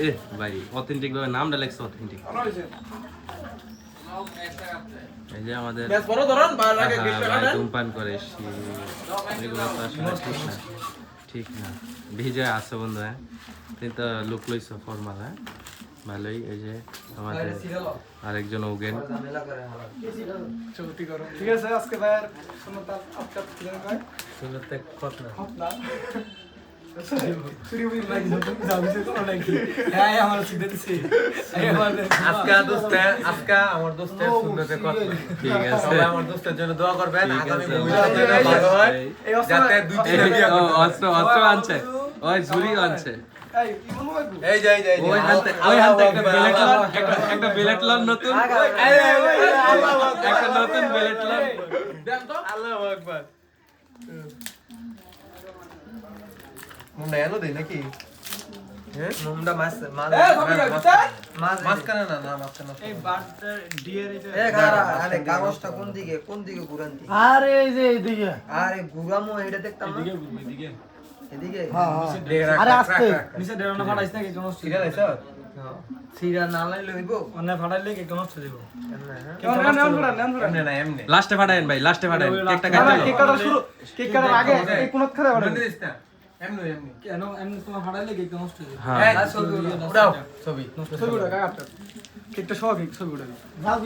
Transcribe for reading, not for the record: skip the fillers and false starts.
এ ভাই অথেন্টিক ভাবে নামটা লেখছে অথেন্টিক। এই যে আমাদের ভাই ধূমপান করে এগুলো তো আসলে ঠিক না ভিজে আছে বন্ধু। হ্যাঁ কিন্তু লুক লইছ ফর্মাল। হ্যাঁ ভালোই। এই যে আমাদের আরেকজন ওগেন। ঠিক আছে আজকে ভাইয়ের সুন্নতার আপকাপ কিরকম হয় সুন্নতে খতনা আজকে আমার দোস্তের সুন্নতে খতনা। ঠিক আছে সবাই আমার দোস্তের জন্য দোয়া করবেন। আগামী ভবিষ্যতে ভালো হয় যাতে দুই তিনটা বিয়ে করতে পারে। অস্ত্র আনছে ওই ঝুরি আনছে। এই যাই ওই হাতে একটা বেলেট লন নতুন একটা নতুন বেলেট লন। আল্লাহু আকবার। মুন্ডা এলো দেই নাকি? হ্যাঁ মুন্ডা মাছ কানে না মাছ কানে। এই বাটটা ডিয়ার এ গারা আরে কাগজটা কোন দিকে ঘুরান্তি? আরে এই যে এইদিকে আরে ঘুরামো এটা দেখতাম না এদিকে। হ্যাঁ আরে আস্তে নিচে ডেরানো ফাটাইছ নাকি কোন ঠিক আছে স্যার। সিরা না লাইলে হইব অন্য ফাটাইলে কি কোন হচ্ছে দেব এমনি না এমনি। লাস্টে ফাটায়েন ভাই লাস্টে ফাটায়েন কেকটা কাটতে কেক কাটা শুরু কেক কাটার আগে এই কোন খারে বন্ধ দিস না। এমনি এমনি। কেন এমনি তোমার ফাটাইলে কেক নষ্ট হয়ে যাবে হ্যাঁ ছবি উঠাও ছবি। ছবি উঠা কাটা কেকটা সহ কেক ছবি উঠা